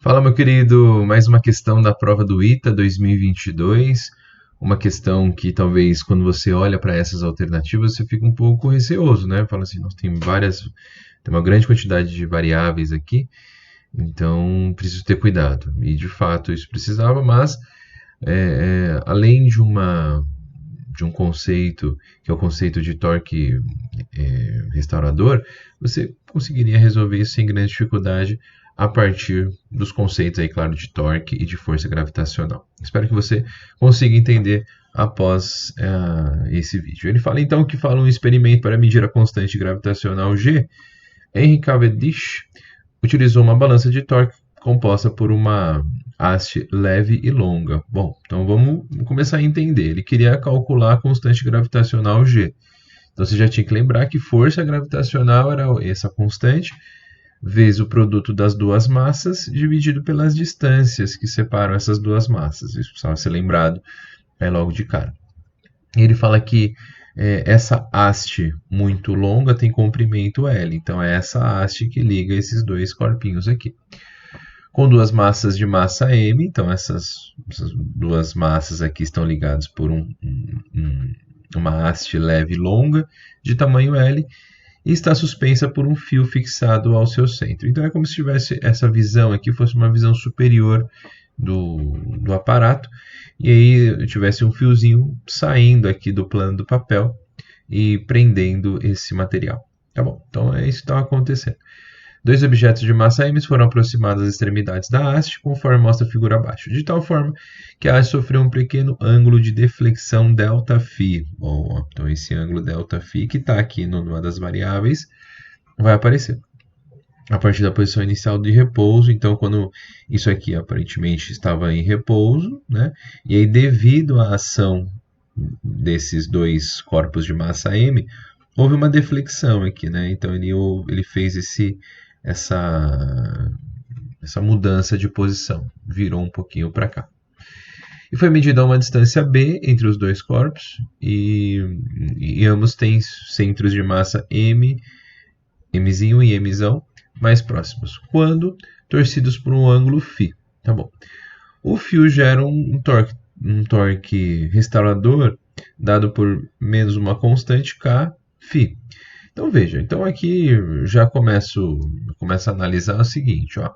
Fala, meu querido, mais uma questão da prova do ITA 2022. Uma questão que talvez quando você olha para essas alternativas você fica um pouco receoso, né? Fala assim, nós tem uma grande quantidade de variáveis aqui, então preciso ter cuidado. E de fato isso precisava, mas além de um conceito, que é o conceito de torque restaurador, você conseguiria resolver isso sem grande dificuldade a partir dos conceitos aí, claro, de torque e de força gravitacional. Espero que você consiga entender após esse vídeo. Ele fala então que um experimento para medir a constante gravitacional G. Henry Cavendish utilizou uma balança de torque composta por uma haste leve e longa. Bom, então vamos começar a entender. Ele queria calcular a constante gravitacional G. Então você já tinha que lembrar que força gravitacional era essa constante vezes o produto das duas massas dividido pelas distâncias que separam essas duas massas. Isso precisava ser lembrado logo de cara. Ele fala que essa haste muito longa tem comprimento L, então é essa haste que liga esses dois corpinhos aqui. Com duas massas de massa M, então essas duas massas aqui estão ligadas por uma haste leve longa de tamanho L, e está suspensa por um fio fixado ao seu centro. Então é como se tivesse essa visão aqui, fosse uma visão superior do aparato, e aí eu tivesse um fiozinho saindo aqui do plano do papel e prendendo esse material. Tá bom, então é isso que está acontecendo. Dois objetos de massa m foram aproximados às extremidades da haste, conforme mostra a figura abaixo, de tal forma que a haste sofreu um pequeno ângulo de deflexão ΔΦ. Bom, então esse ângulo ΔΦ, que está aqui numa das variáveis, vai aparecer a partir da posição inicial de repouso. Então, quando isso aqui aparentemente estava em repouso, né? E aí devido à ação desses dois corpos de massa m, houve uma deflexão aqui, né? Então ele fez essa mudança de posição, virou um pouquinho para cá. E foi medida uma distância b entre os dois corpos, e ambos têm centros de massa m, mzinho e mzão mais próximos, quando torcidos por um ângulo φ. Tá bom. O fio gera um torque restaurador dado por menos uma constante k, φ. Então veja, então aqui já começo a analisar o seguinte, ó,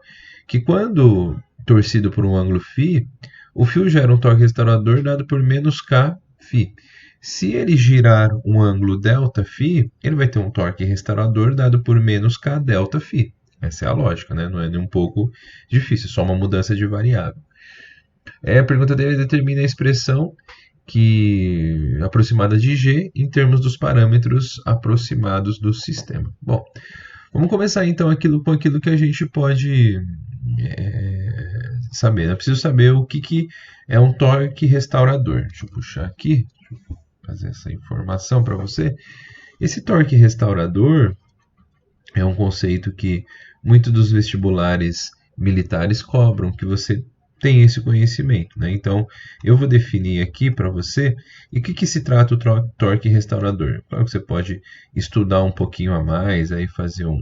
que quando torcido por um ângulo φ, o fio gera um torque restaurador dado por menos k, φ. Se ele girar um ângulo ΔΦ, ele vai ter um torque restaurador dado por menos k ΔΦ. Essa é a lógica, né? Não é nem um pouco difícil, só uma mudança de variável. A pergunta dele determina a expressão aproximada de G em termos dos parâmetros aproximados do sistema. Bom, vamos começar então com aquilo que a gente pode saber. Eu preciso saber o que é um torque restaurador. Deixa eu puxar aqui, deixa eu fazer essa informação para você. Esse torque restaurador é um conceito que muitos dos vestibulares militares cobram, que você tem esse conhecimento, né? Então, eu vou definir aqui para você e o que se trata o torque restaurador. Claro que você pode estudar um pouquinho a mais, aí fazer um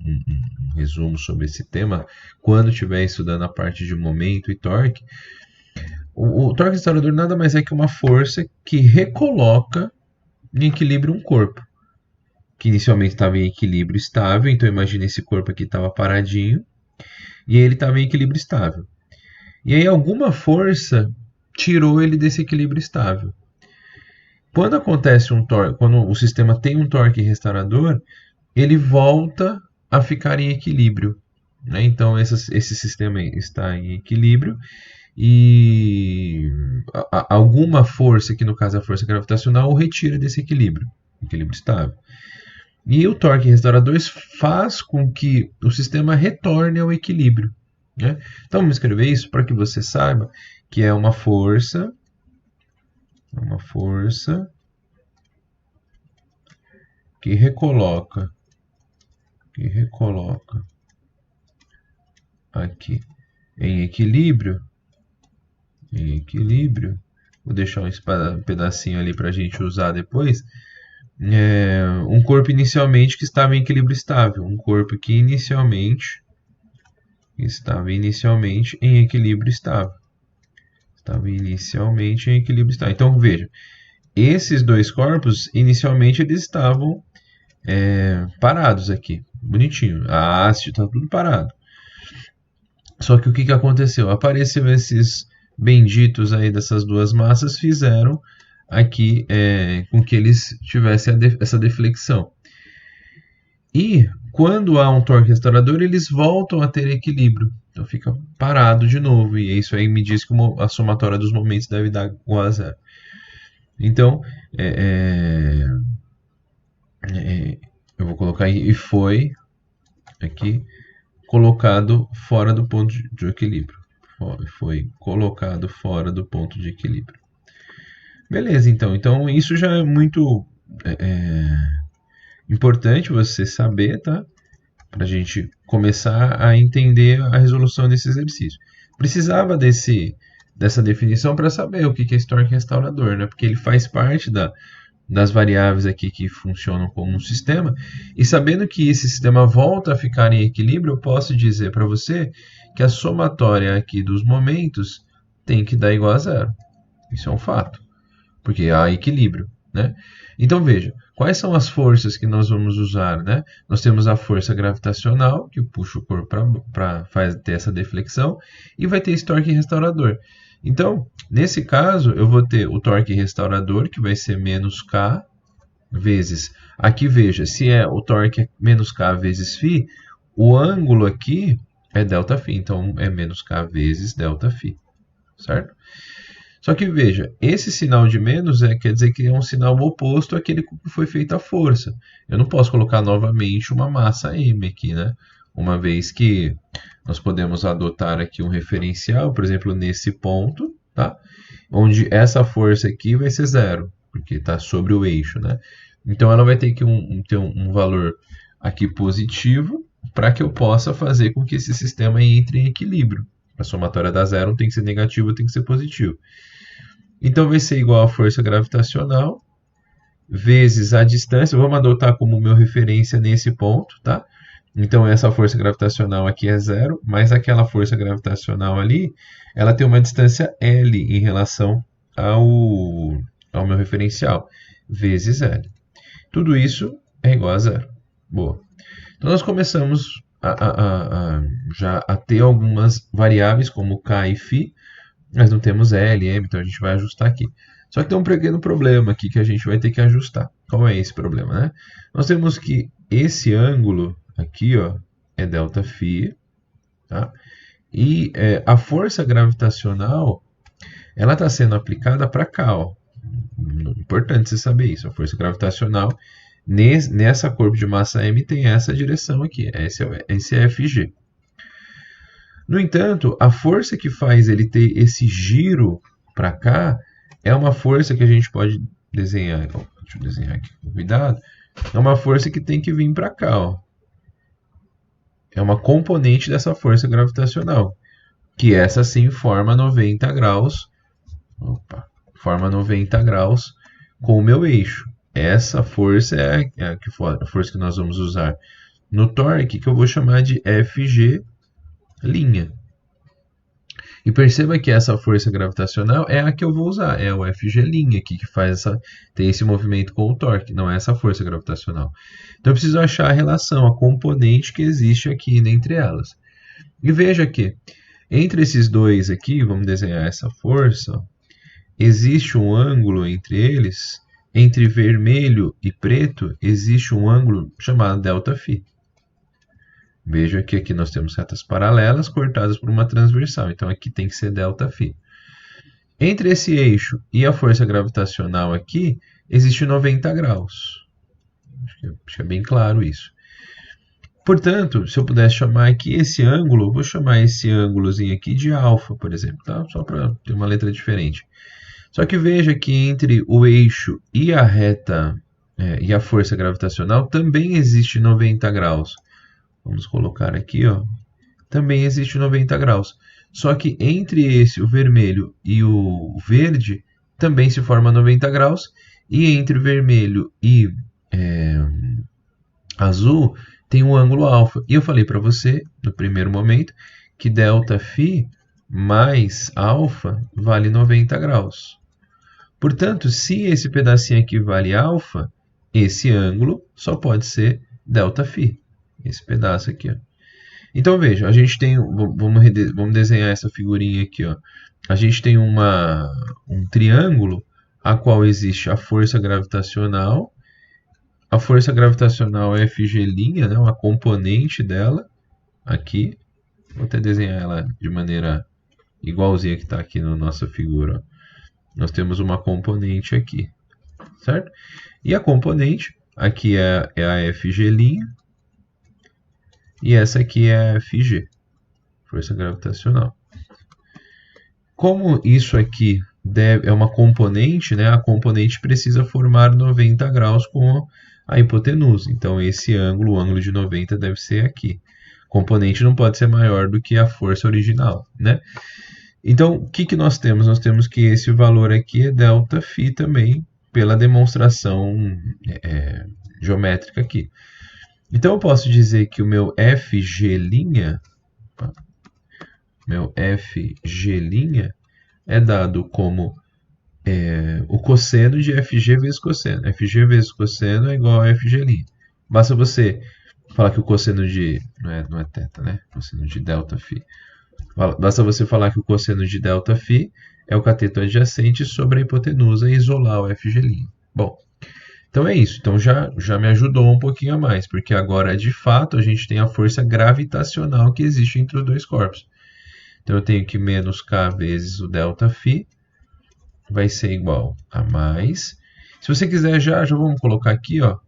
resumo sobre esse tema quando estiver estudando a parte de momento e torque. O torque restaurador nada mais é que uma força que recoloca em equilíbrio um corpo, que inicialmente estava em equilíbrio estável. Então imagine esse corpo aqui estava paradinho e ele estava em equilíbrio estável. E aí alguma força tirou ele desse equilíbrio estável. Quando acontece quando o sistema tem um torque restaurador, ele volta a ficar em equilíbrio, né? Então esse sistema está em equilíbrio e alguma força, que no caso é a força gravitacional, o retira desse equilíbrio estável. E o torque restaurador faz com que o sistema retorne ao equilíbrio, né? Então vamos escrever isso para que você saiba que é uma força que recoloca aqui em equilíbrio. Vou deixar um pedacinho ali para a gente usar depois. Um corpo inicialmente que estava em equilíbrio estável, um corpo que inicialmente estava inicialmente em equilíbrio estável. Estava inicialmente em equilíbrio estável. Então, veja, esses dois corpos, inicialmente, eles estavam parados aqui. Bonitinho. A haste está tudo parado. Só que o que aconteceu? Apareceu esses benditos aí dessas duas massas, fizeram aqui com que eles tivessem essa deflexão. E quando há um torque restaurador, eles voltam a ter equilíbrio. Então fica parado de novo. E isso aí me diz que a somatória dos momentos deve dar igual a zero. Então, eu vou colocar aí, e foi aqui colocado fora do ponto de equilíbrio. Foi colocado fora do ponto de equilíbrio. Beleza, então. Então isso já é muito importante você saber, tá? Para a gente começar a entender a resolução desse exercício. Precisava dessa definição para saber o que é esse torque restaurador, né? Porque ele faz parte das variáveis aqui que funcionam como um sistema, e sabendo que esse sistema volta a ficar em equilíbrio, eu posso dizer para você que a somatória aqui dos momentos tem que dar igual a zero. Isso é um fato, porque há equilíbrio, né? Então veja, quais são as forças que nós vamos usar, né? Nós temos a força gravitacional, que puxa o corpo para ter essa deflexão, e vai ter esse torque restaurador. Então, nesse caso, eu vou ter o torque restaurador, que vai ser menos K vezes... Aqui, veja, se o torque é menos K vezes φ, o ângulo aqui é ΔΦ. Então, é menos K vezes ΔΦ, certo? Só que, veja, esse sinal de menos quer dizer que é um sinal oposto àquele que foi feita a força. Eu não posso colocar novamente uma massa M aqui, né? Uma vez que nós podemos adotar aqui um referencial, por exemplo, nesse ponto, tá? Onde essa força aqui vai ser zero, porque está sobre o eixo, né? Então ela vai ter que ter um valor aqui positivo para que eu possa fazer com que esse sistema entre em equilíbrio. A somatória da zero tem que ser negativa, tem que ser positivo. Então vai ser igual a força gravitacional vezes a distância. Vamos adotar como meu referência nesse ponto, tá? Então essa força gravitacional aqui é zero, mas aquela força gravitacional ali, ela tem uma distância L em relação ao meu referencial, vezes L. Tudo isso é igual a zero. Boa. Então nós começamos já a ter algumas variáveis como K e φ, mas não temos L, M, então a gente vai ajustar aqui. Só que tem um pequeno problema aqui que a gente vai ter que ajustar. Qual é esse problema, né? Nós temos que esse ângulo aqui, ó, é ΔΦ, tá? E a força gravitacional, ela está sendo aplicada para cá, ó. Importante você saber isso. A força gravitacional nessa corpo de massa M tem essa direção aqui. Esse é FG. No entanto, a força que faz ele ter esse giro para cá é uma força que a gente pode desenhar. Deixa eu desenhar aqui com cuidado. É uma força que tem que vir para cá, ó. É uma componente dessa força gravitacional, que essa sim forma 90 graus. Opa, forma 90 graus com o meu eixo. Essa força é a força que nós vamos usar no torque, que eu vou chamar de FG'. E perceba que essa força gravitacional é a que eu vou usar, é o FG' aqui, que tem esse movimento com o torque, não é essa força gravitacional. Então eu preciso achar a relação, a componente que existe aqui entre elas. E veja que entre esses dois aqui, vamos desenhar essa força, ó, existe um ângulo entre eles, entre vermelho e preto, existe um ângulo chamado ΔΦ. Veja que aqui nós temos retas paralelas cortadas por uma transversal. Então aqui tem que ser ΔΦ. Entre esse eixo e a força gravitacional aqui, existe 90 graus. Acho que é bem claro isso. Portanto, se eu pudesse chamar aqui esse ângulo, vou chamar esse ângulozinho aqui de alfa, por exemplo, tá? Só para ter uma letra diferente. Só que veja que entre o eixo e a reta e a força gravitacional também existe 90 graus. Vamos colocar aqui, ó. Também existe 90 graus. Só que entre o vermelho e o verde, também se forma 90 graus. E entre o vermelho e azul, tem um ângulo alfa. E eu falei para você, no primeiro momento, que ΔΦ mais alfa vale 90 graus. Portanto, se esse pedacinho aqui vale alfa, esse ângulo só pode ser ΔΦ. Esse pedaço aqui, ó. Então, veja, a gente tem, vamos desenhar essa figurinha aqui, ó. A gente tem um triângulo a qual existe a força gravitacional. A força gravitacional é FG', né, uma componente dela aqui. Vou até desenhar ela de maneira igualzinha que está aqui na nossa figura. Ó. Nós temos uma componente aqui, certo? E a componente aqui é a FG', e essa aqui é a FG, força gravitacional. Como isso aqui é uma componente, né, a componente precisa formar 90 graus com a hipotenusa. Então, esse ângulo, o ângulo de 90, deve ser aqui. Componente não pode ser maior do que a força original, né? Então, o que nós temos? Nós temos que esse valor aqui é ΔΦ também, pela demonstração geométrica aqui. Então, eu posso dizer que o meu FG', é dado como o cosseno de FG vezes cosseno. FG vezes cosseno é igual a FG'. Basta você falar que o cosseno de... Não é θ, né? Cosseno de ΔΦ. Basta você falar que o cosseno de ΔΦ é o cateto adjacente sobre a hipotenusa e isolar o FG'. Bom, então é isso. Então já me ajudou um pouquinho a mais, porque agora, de fato, a gente tem a força gravitacional que existe entre os dois corpos. Então eu tenho que menos K vezes o ΔΦ vai ser igual a mais. Se você quiser, já vamos colocar aqui, ó.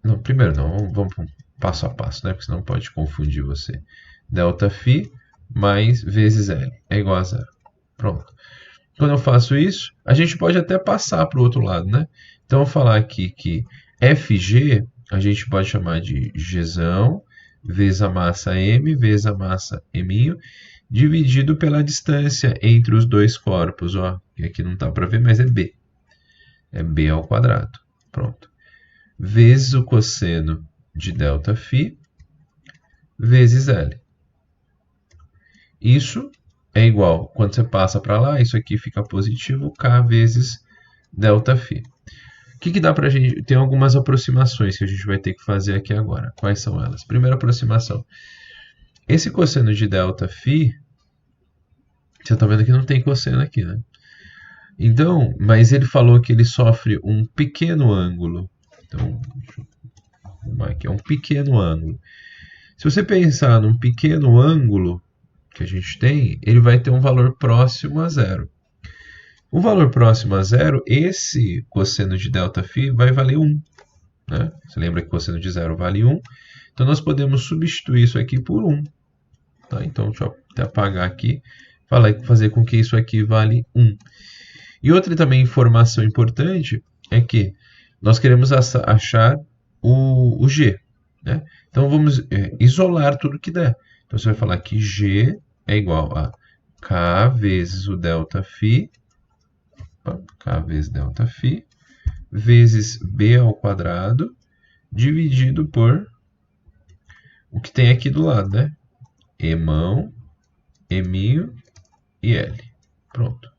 Não, primeiro não, vamos passo a passo, né? Porque senão pode confundir você. ΔΦ mais vezes L é igual a zero. Pronto. Quando eu faço isso, a gente pode até passar para o outro lado, né? Então, eu vou falar aqui que FG a gente pode chamar de Gzão vezes a massa M vezes a massa M', dividido pela distância entre os dois corpos. Ó, que aqui não dá para ver, mas é B. É B ao quadrado. Pronto. Vezes o cosseno de ΔΦ vezes L. Isso é igual, quando você passa para lá, isso aqui fica positivo, K vezes ΔΦ. O que dá para a gente... Tem algumas aproximações que a gente vai ter que fazer aqui agora. Quais são elas? Primeira aproximação. Esse cosseno de ΔΦ, você está vendo que não tem cosseno aqui, né? Então, mas ele falou que ele sofre um pequeno ângulo. Então, deixa eu arrumar aqui, é um pequeno ângulo. Se você pensar num pequeno ângulo que a gente tem, ele vai ter um valor próximo a zero. O valor próximo a zero, esse cosseno de ΔΦ vai valer 1. Né? Você lembra que o cosseno de zero vale 1? Então, nós podemos substituir isso aqui por 1. Tá? Então, deixa eu até apagar aqui. Fazer com que isso aqui vale 1. E outra também informação importante é que nós queremos achar o G. Né? Então, vamos isolar tudo que der. Então, você vai falar que G é igual a K vezes o ΔΦ, K vezes ΔΦ, vezes B ao quadrado, dividido por o que tem aqui do lado, né? Emão, Eminho e L. Pronto.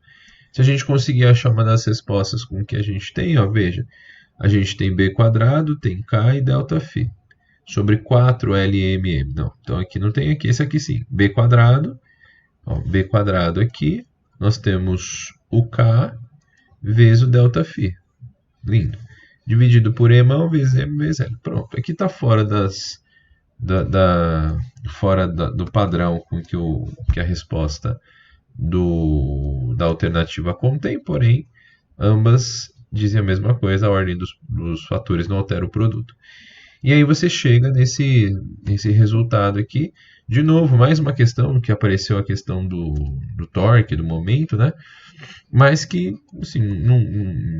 Se a gente conseguir achar uma das respostas com o que a gente tem, ó, veja, a gente tem B quadrado, tem K e ΔΦ. Sobre 4LMM. Não, então aqui não tem aqui, esse aqui sim. B quadrado, ó, B quadrado aqui, nós temos o K vezes o ΔΦ. Lindo. Dividido por Emão vezes M vezes L. Pronto, aqui está fora do padrão com que a resposta da alternativa contém, porém, ambas dizem a mesma coisa, a ordem dos fatores não altera o produto. E aí você chega nesse resultado aqui. De novo, mais uma questão que apareceu, a questão do torque, do momento, né? Mas que, assim,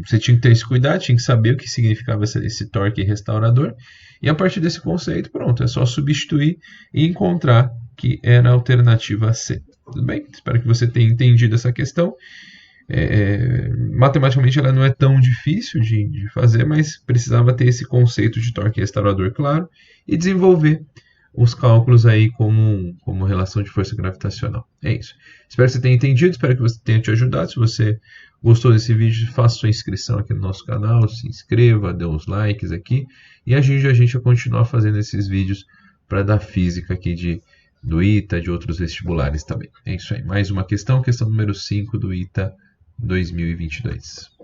você tinha que ter esse cuidado, tinha que saber o que significava esse torque restaurador. E a partir desse conceito, pronto, é só substituir e encontrar que era a alternativa C. Tudo bem? Espero que você tenha entendido essa questão. Matematicamente ela não é tão difícil de fazer, mas precisava ter esse conceito de torque restaurador claro e desenvolver os cálculos aí como relação de força gravitacional. É isso. Espero que você tenha entendido, espero que você tenha te ajudado. Se você gostou desse vídeo, faça sua inscrição aqui no nosso canal, se inscreva, dê uns likes aqui e ajude a gente a continuar fazendo esses vídeos para dar física aqui do ITA, de outros vestibulares também. É isso aí. Mais uma questão número 5 do ITA 2022.